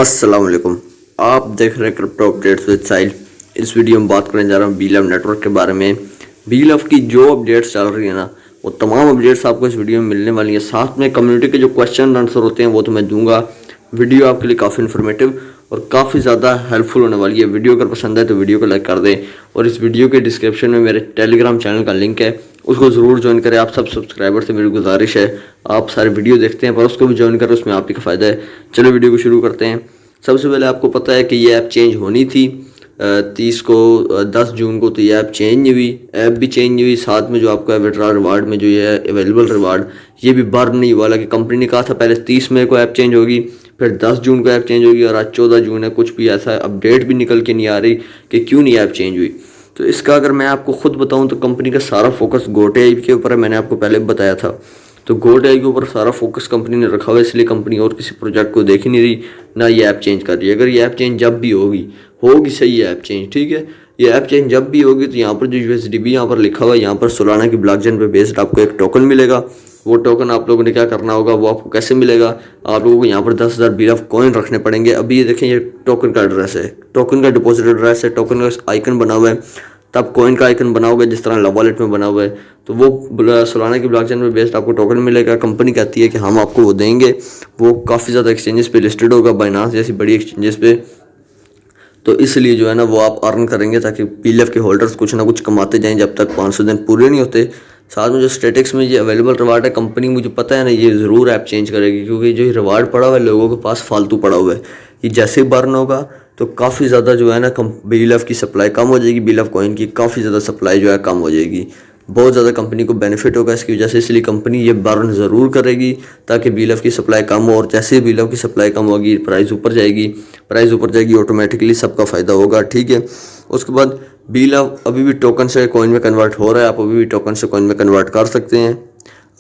अस्सलाम वालेकुम। आप देख रहे हैं क्रिप्टो अपडेट्स विद साहिल। इस वीडियो में बात करने जा रहा हूँ बीलव नेटवर्क के बारे में। बीलव की जो अपडेट्स चल रही है ना, वो तमाम अपडेट्स आपको इस वीडियो में मिलने वाली है। साथ में कम्युनिटी के जो क्वेश्चन आंसर होते हैं वो तो मैं दूंगा। वीडियो आपके लिए काफ़ी इन्फॉर्मेटिव और काफ़ी ज़्यादा हेल्पफुल होने वाली है। वीडियो अगर पसंद है तो वीडियो को लाइक कर दें और इस वीडियो के डिस्क्रिप्शन में मेरे टेलीग्राम चैनल का लिंक है, उसको ज़रूर ज्वाइन करें। आप सब सब्सक्राइबर से मेरी गुजारिश है, आप सारे वीडियो देखते हैं पर उसको भी ज्वाइन करें, उसमें आप ही का फ़ायदा है। चलो वीडियो को शुरू करते हैं। सबसे पहले आपको पता है कि ये ऐप चेंज होनी थी 30 को 10 जून को, तो ये ऐप चेंज नहीं हुई। ऐप भी चेंज नहीं हुई, साथ में जो आपका विड्रॉ रिवार्ड में जो ये है अवेलेबल रिवार्ड, ये भी बर्न नहीं हुआ। कि कंपनी ने कहा था पहले 30 मई को ऐप चेंज होगी, फिर 10 जून को ऐप चेंज होगी और आज 14 जून है। कुछ भी ऐसा अपडेट भी निकल के नहीं आ रही कि क्यों नहीं ऐप चेंज हुई। तो इसका अगर मैं आपको खुद बताऊं तो कंपनी का सारा फोकस गोटे के ऊपर है। मैंने आपको पहले बताया था, तो गोटे के ऊपर सारा फोकस कंपनी ने रखा हुआ है, इसलिए कंपनी और किसी प्रोजेक्ट को देख ही नहीं रही, ना ये ऐप चेंज कर रही है। अगर ये ऐप चेंज जब भी होगी सही है ऐप चेंज, ठीक है। ये ऐप चेंज जब भी होगी तो यहाँ पर जो USDB यहाँ पर लिखा हुआ है, यहाँ पर सोलाना की ब्लॉकचेन पे बेस्ड आपको एक टोकन मिलेगा। वो टोकन आप लोगों ने क्या करना होगा, वो आपको कैसे मिलेगा, आप लोगों को यहाँ पर 10,000 बीलव कॉइन रखने पड़ेंगे। अभी ये देखें, ये टोकन का एड्रेस है, टोकन का डिपॉजिट एड्रेस है, टोकन का आइकन बना हुआ है, तब कॉइन का आइकन बना हुआ है जिस तरह लव वॉलेट में बना हुआ है। तो वो सोलाना की ब्लॉकचेन में बेस्ड आपको टोकन मिलेगा। कंपनी कहती है कि हम आपको वो देंगे। वो काफ़ी ज़्यादा एक्सचेंजेस पे लिस्टेड होगा, बाइनांस जैसी बड़ी एक्सचेंजेस पे। तो इसलिए जो है ना वो आप अर्न करेंगे, ताकि पीएलएफ के होल्डर्स कुछ ना कुछ कमाते जाएं जब तक 500 दिन पूरे नहीं होते। साथ में जो स्टेटिक्स में ये अवेलेबल रिवार्ड है, कंपनी मुझे पता है ना ये ज़रूर ऐप चेंज करेगी, क्योंकि जो रिवार्ड पड़ा हुआ है लोगों के पास फालतू पड़ा हुआ है। ये जैसे ही बर्न होगा तो काफ़ी ज़्यादा जो है ना बीएलएफ की सप्लाई कम हो जाएगी, बीएलएफ कॉइन की काफ़ी ज़्यादा सप्लाई जो है कम हो जाएगी। बहुत ज़्यादा कंपनी को बेनिफिट होगा इसकी वजह से, इसलिए कंपनी ये बर्न ज़रूर करेगी ताकि बीएलएफ की सप्लाई कम हो। और जैसे ही बीएलएफ की सप्लाई कम होगी प्राइस ऊपर जाएगी, ऑटोमेटिकली सबका फ़ायदा होगा, ठीक है। उसके बाद बीएलएफ अभी भी टोकन से कॉइन में कन्वर्ट हो रहा है, आप अभी भी टोकन से कॉइन में कन्वर्ट कर सकते हैं।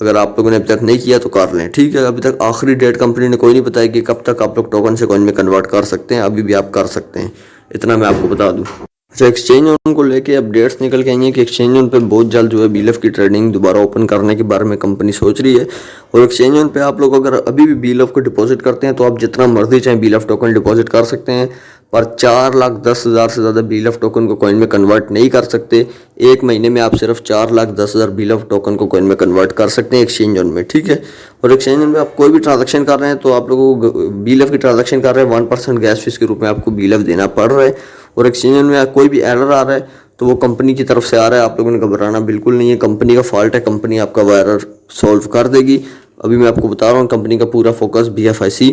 अगर आप लोगों ने अभी तक नहीं किया तो कर लें, ठीक है। अभी तक आखिरी डेट कंपनी ने कोई नहीं बताया कि कब तक आप लोग टोकन से कॉइन में कन्वर्ट कर सकते हैं, अभी भी आप कर सकते हैं, इतना मैं आपको बता दूं। अच्छा, एक्सचेंज ऑन को लेके अपडेट्स निकल के आई हैं कि एक्सचेंज ऑन पे बहुत जल्द जो है बीएलएफ की ट्रेडिंग दोबारा ओपन करने के बारे में कंपनी सोच रही है। और एक्सचेंज ऑन पे आप लोग अगर अभी भी बीएलएफ को डिपॉजिट करते हैं तो आप जितना मर्जी चाहें बीएलएफ टोकन डिपॉजिट कर सकते हैं, पर 4,10,000 से ज़्यादा बीएलएफ टोकन को कॉइन में कन्वर्ट नहीं कर सकते। एक महीने में आप सिर्फ 4,10,000 बीएलएफ टोकन को कॉइन में कन्वर्ट कर सकते हैं एक्सचेंज ऑन में, ठीक है। और एक्सचेंज ऑन में आप कोई भी ट्रांजैक्शन कर रहे हैं तो आप लोगों को बीएलएफ की ट्रांजैक्शन कर रहे हैं 1% गैस फीस के रूप में आपको बीएलएफ देना पड़ रहा है। और एक्सचेंज में कोई भी एरर आ रहा है तो वो कंपनी की तरफ से आ रहा है, आप लोगों ने घबराना बिल्कुल नहीं है। कंपनी का फॉल्ट है, कंपनी आपका वो एरर सॉल्व कर देगी। अभी मैं आपको बता रहा हूँ कंपनी का पूरा फोकस BFIC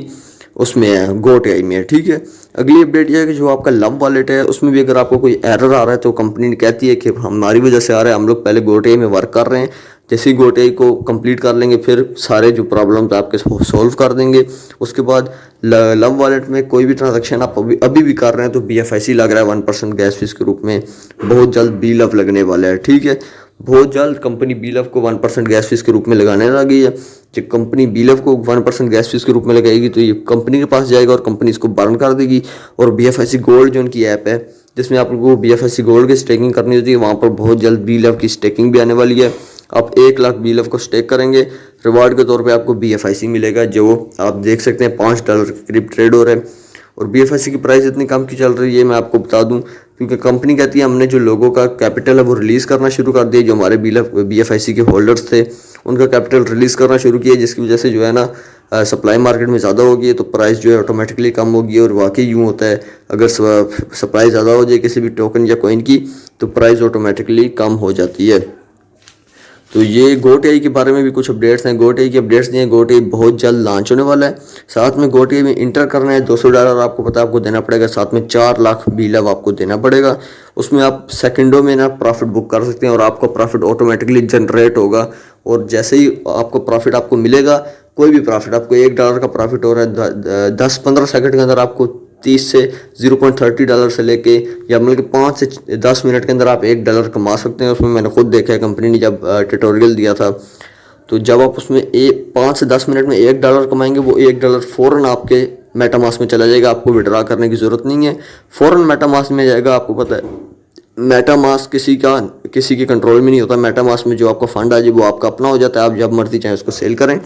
उसमें है, GoTI में है, ठीक है। अगली अपडेट यह है कि जो आपका लव वॉलेट है उसमें भी अगर आपको कोई एरर आ रहा है तो कंपनी ने कहती है कि हमारी वजह से आ रहा है, हम लोग पहले GoTI में वर्क कर रहे हैं, जैसे ही GoTI को कंप्लीट कर लेंगे फिर सारे जो प्रॉब्लम्स आपके सॉल्व कर देंगे। उसके बाद लव वॉलेट में कोई भी ट्रांजैक्शन आप अभी भी कर रहे हैं तो BFIC लग रहा है 1% गैस फीस के रूप में। बहुत जल्द बीलव लगने वाला है, ठीक है। बहुत जल्द कंपनी बीलव को 1% गैस फीस के रूप में लगाने लगी है। जब कंपनी बीलव को 1% गैस फीस के रूप में लगाएगी तो ये कंपनी के पास जाएगा और कंपनी इसको बर्न कर देगी। और BFIC गोल्ड जो उनकी ऐप है जिसमें आप लोगों को BFIC गोल्ड की स्टेकिंग करनी होती है, वहाँ पर बहुत जल्द बीलव की स्टेकिंग भी आने वाली है। आप 1 लाख बीलव को स्टेक करेंगे, रिवार्ड के तौर पे आपको BFIC मिलेगा, जो आप देख सकते हैं $5 के करीब ट्रेड हो रहा है। और BFIC की प्राइस इतनी कम की चल रही है मैं आपको बता दूं, क्योंकि कंपनी कहती है हमने जो लोगों का कैपिटल है वो रिलीज़ करना शुरू कर दिया। जो हमारे BFIC के होल्डर्स थे उनका कैपिटल रिलीज़ करना शुरू किया, जिसकी वजह से जो है ना सप्लाई मार्केट में ज़्यादा होगी तो प्राइस जो है ऑटोमेटिकली कम होगी। और वाकई यूँ होता है, अगर सप्लाई ज़्यादा हो जाए किसी भी टोकन या कॉइन की तो प्राइस ऑटोमेटिकली कम हो जाती है। तो ये GoTI के बारे में भी कुछ अपडेट्स हैं। GoTI की अपडेट्स नहीं है, GoTI बहुत जल्द लॉन्च होने वाला है। साथ में GoTI में इंटर करना है $200 आपको पता है आपको देना पड़ेगा, साथ में 4 लाख बीलव आपको देना पड़ेगा। उसमें आप सेकंडों में ना प्रॉफिट बुक कर सकते हैं और आपका प्रॉफिट ऑटोमेटिकली जनरेट होगा। और जैसे ही आपको प्रॉफिट आपको मिलेगा, कोई भी प्रॉफिट आपको $1 का प्रॉफिट हो रहा है 10-15 सेकंड के अंदर आपको 30 से $0.30 से लेके या मतलब कि 5 से 10 मिनट के अंदर आप $1 कमा सकते हैं। उसमें मैंने खुद देखा है, कंपनी ने जब ट्यूटोरियल दिया था तो जब आप उसमें 5 से 10 मिनट में $1 कमाएंगे, वो $1 फ़ौरन आपके मेटामास्क में चला जाएगा, आपको विड्रॉ करने की ज़रूरत नहीं है, फ़ौरन मेटामास्क में जाएगा। आपको पता है मेटामास्क किसी के कंट्रोल में नहीं होता। मेटामास्क में जो आपका फंड आ जाए वो आपका अपना हो जाता है, आप जब मर्जी चाहें उसको सेल करें,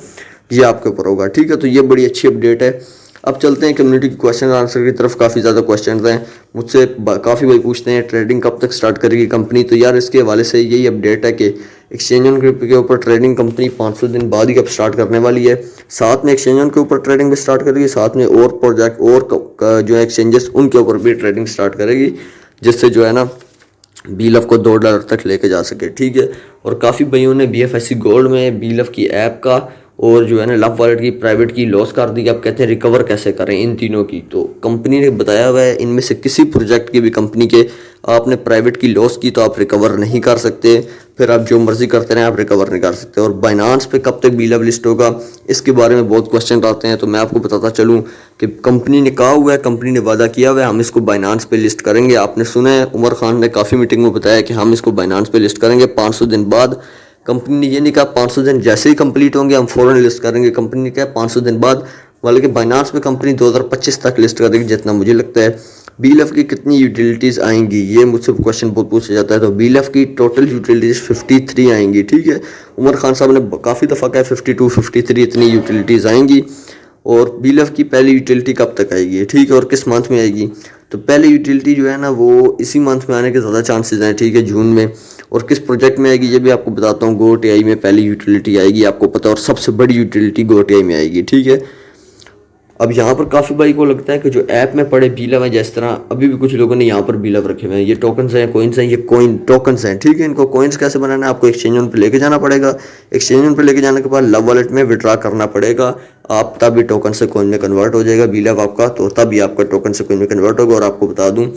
ये आपके ऊपर होगा, ठीक है। तो ये बड़ी अच्छी अपडेट है। अब चलते हैं कम्युनिटी के क्वेश्चन आंसर की तरफ। काफ़ी ज़्यादा क्वेश्चन हैं मुझसे, काफ़ी भाई पूछते हैं ट्रेडिंग कब तक स्टार्ट करेगी कंपनी। तो यार इसके हवाले से यही अपडेट है कि एक्सचेंज ऑन क्रिप्टो के ऊपर ट्रेडिंग कंपनी 500 दिन बाद ही अब स्टार्ट करने वाली है। साथ में एक्सचेंज ऑन के ऊपर ट्रेडिंग भी स्टार्ट करेगी, साथ में और प्रोजेक्ट और जो है एक्सचेंजेस उनके ऊपर भी ट्रेडिंग स्टार्ट करेगी, जिससे जो है ना बीलफ को $2 तक लेके जा सके, ठीक है। और काफ़ी भाइयों ने BFSC गोल्ड में बीलफ की ऐप का और जो है ना लव वॉलेट की प्राइवेट की लॉस कर दी। अब कहते हैं रिकवर कैसे करें इन तीनों की। तो कंपनी ने बताया हुआ है इनमें से किसी प्रोजेक्ट की भी कंपनी के आपने प्राइवेट की लॉस की तो आप रिकवर नहीं कर सकते, फिर आप जो मर्जी करते रहें आप रिकवर नहीं कर सकते। और बाइनांस पे कब तक बीलफ लिस्ट होगा इसके बारे में बहुत क्वेश्चन आते हैं। तो मैं आपको बताता चलूँ कि कंपनी ने कहा हुआ है, कंपनी ने वादा किया हुआ है हम इसको बाइनांस पे लिस्ट करेंगे। आपने सुना है उमर खान ने काफ़ी मीटिंग में बताया कि हम इसको बाइनांस पे लिस्ट करेंगे 500 दिन बाद। कंपनी ने ये नहीं कहा 500 दिन जैसे ही कंप्लीट होंगे हम फ़ौरन लिस्ट करेंगे। कंपनी ने कहा 500 दिन बाद, बल्कि बाइनांस में कंपनी 2025 तक लिस्ट करेगी जितना मुझे लगता है। बीलफ की कितनी यूटिलिटीज़ आएंगी ये मुझसे क्वेश्चन बहुत पूछा जाता है। तो बीलफ की टोटल यूटिलिटीज़ 53 आएंगी, ठीक है। उमर खान साहब ने काफ़ी दफ़ा कहा 52 53 इतनी यूटिलिटीज़ आएंगी। और बीलफ की पहली यूटिलिटी कब तक आएगी, ठीक है, और किस मंथ में आएगी। तो पहले यूटिलिटी जो है ना वो इसी मंथ में आने के ज़्यादा चांसेस हैं, ठीक है, जून में। और किस प्रोजेक्ट में आएगी ये भी आपको बताता हूँ। GoTI में पहली यूटिलिटी आएगी, आपको पता है, और सबसे बड़ी यूटिलिटी GoTI में आएगी, ठीक है। अब यहाँ पर काफ़ी भाई को लगता है कि जो ऐप में पड़े बीलफ हैं, जिस तरह अभी भी कुछ लोगों ने यहाँ पर बीलफ रखे हुए हैं, ये टोकन्स हैं, कोइंस हैं, ये कोइन टोकन्स हैं, ठीक है। इनको कोइंस कैसे बनाना है, आपको एक्सचेंज ऑन पे लेके जाना पड़ेगा। एक्सचेंज ऑन पे लेके जाने के बाद लव वॉलेट में विड्रॉ करना पड़ेगा, आप तभी टोकन से कोइन में कन्वर्ट हो जाएगा बीलफ आपका। तो तभी आपका टोकन से कोइन में कन्वर्ट होगा। और आपको बता दूँ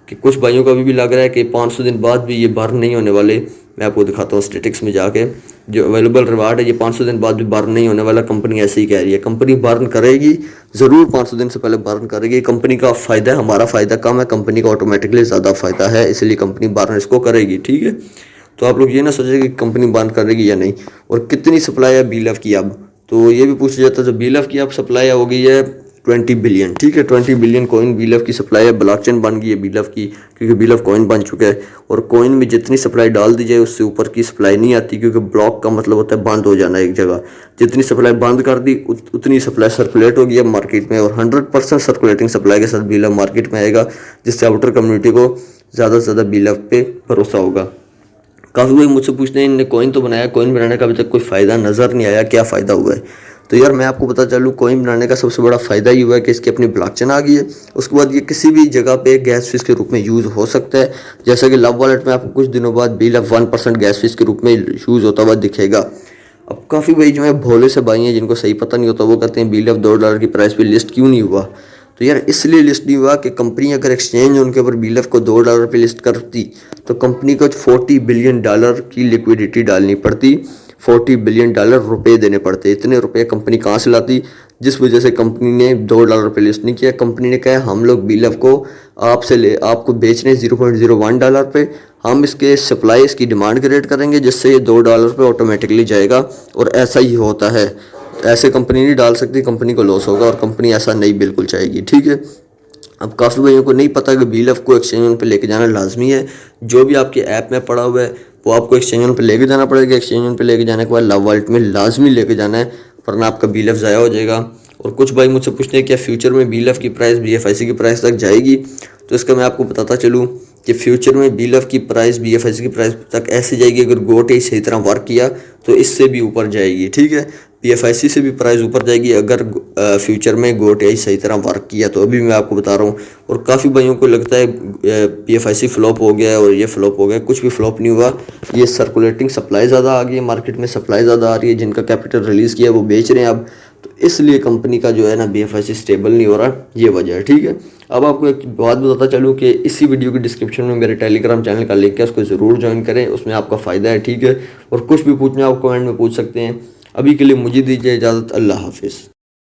कि कुछ भाइयों को अभी भी लग रहा है कि 500 दिन बाद भी ये बर्न नहीं होने वाले। मैं आपको दिखाता हूँ स्टेटिक्स में जाके, जो अवेलेबल रिवार्ड है ये 500 दिन बाद भी बर्न नहीं होने वाला। कंपनी ऐसे ही कह रही है, कंपनी बर्न करेगी ज़रूर, 500 दिन से पहले बर्न करेगी। कंपनी का फ़ायदा है, हमारा फ़ायदा कम है, कंपनी का ऑटोमेटिकली ज़्यादा फ़ायदा है, इसलिए कंपनी बर्न इसको करेगी, ठीक है। तो आप लोग ये ना सोचें कि कंपनी बर्न करेगी या नहीं। और कितनी सप्लाई है बीलफ की अब, तो ये भी पूछा जाता है। तो बीलफ की अब सप्लाई हो गई है 20 बिलियन, ठीक है। 20 बिलियन कॉइन बीलफ की सप्लाई है। ब्लॉकचेन बन गई है बीलफ की, क्योंकि बीलफ कॉइन बन चुका है। और कॉइन में जितनी सप्लाई डाल दी जाए उससे ऊपर की सप्लाई नहीं आती, क्योंकि ब्लॉक का मतलब होता है बंद हो जाना एक जगह। जितनी सप्लाई बंद कर दी उतनी सप्लाई सर्कुलेट होगी अब मार्केट में। और 100% सर्कुलेटिंग सप्लाई के साथ बीलफ मार्केट में आएगा, जिससे आउटर कम्युनिटी को ज़्यादा से ज़्यादा बीलफ पे भरोसा होगा। काफ़ी लोग मुझसे पूछते हैं इनने कॉइन तो बनाया, कॉइन बनाने का अभी तक कोई फ़ायदा नज़र नहीं आया, क्या फ़ायदा हुआ है। तो यार मैं आपको बता चलूँ, कॉइन बनाने का सबसे बड़ा फ़ायदा ये हुआ है कि इसकी अपनी ब्लॉकचेन आ गई है। उसके बाद ये किसी भी जगह पे गैस फीस के रूप में यूज़ हो सकता है। जैसा कि लव वॉलेट में आपको कुछ दिनों बाद बीलफ 1% गैस फीस के रूप में यूज़ होता हुआ दिखेगा। अब काफ़ी भाई जो है भोले से भाई हैं जिनको सही पता नहीं होता, वो कहते हैं बीलफ $2 की प्राइस पर लिस्ट क्यों नहीं हुआ। तो यार इसलिए लिस्ट नहीं हुआ कि कंपनी अगर एक्सचेंज उनके ऊपर बीलफ को $2 पे लिस्ट करती तो कंपनी को $40 बिलियन की लिक्विडिटी डालनी पड़ती, $40 बिलियन रुपए देने पड़ते। इतने रुपए कंपनी कहाँ से लाती, जिस वजह से कंपनी ने $2 पे लिस्ट नहीं किया। कंपनी ने कहा हम लोग बीलफ को आपको बेच रहे हैं $0.01 पे, हम इसके सप्लाई इसकी डिमांड क्रिएट करेंगे जिससे ये $2 पे ऑटोमेटिकली जाएगा। और ऐसा ही होता है, ऐसे कंपनी नहीं डाल सकती, कंपनी को लॉस होगा। और कंपनी ऐसा नहीं बिल्कुल चाहेगी, ठीक है। अब काफ़ी भाइयों को नहीं पता कि बीलफ को एक्सचेंज पे लेके जाना लाजमी है। जो भी आपके ऐप में पड़ा हुआ है वो आपको एक्सचेंज पे लेके जाना पड़ेगा। एक्सचेंज पे लेके जाने के बाद लव वॉलेट में लाजमी लेके जाना है, वरना आपका बीलफ ज़ाया हो जाएगा। और कुछ भाई मुझसे पूछते हैं क्या फ्यूचर में बीलफ की प्राइस BFIC की प्राइस तक जाएगी। तो इसका मैं आपको बताता चलूँ कि फ्यूचर में बीलफ की प्राइस BFIC की प्राइस तक ऐसे जाएगी, अगर GoTI सही तरह वर्क किया तो इससे भी ऊपर जाएगी, ठीक है। BFIC से भी प्राइस ऊपर जाएगी अगर फ्यूचर में GoTI सही तरह वर्क किया तो, अभी मैं आपको बता रहा हूँ। और काफ़ी भाइयों को लगता है BFIC फ्लॉप हो गया है और ये फ्लॉप हो गया, कुछ भी फ्लॉप नहीं हुआ। ये सर्कुलेटिंग सप्लाई ज़्यादा आ गई है, मार्केट में सप्लाई ज़्यादा आ रही है, जिनका कैपिटल रिलीज़ किया वो बेच रहे हैं अब। तो इसलिए कंपनी का जो है ना BFIC स्टेबल नहीं हो रहा, ये वजह है, ठीक है। अब आपको एक बात बताता चलूँ कि इसी वीडियो के डिस्क्रिप्शन में मेरे टेलीग्राम चैनल का लिंक है, उसको ज़रूर ज्वाइन करें, उसमें आपका फ़ायदा है, ठीक है। और कुछ भी पूछना आप कमेंट में पूछ सकते हैं। अभी के लिए मुझे दीजिए इजाज़त, अल्लाह हाफिज़।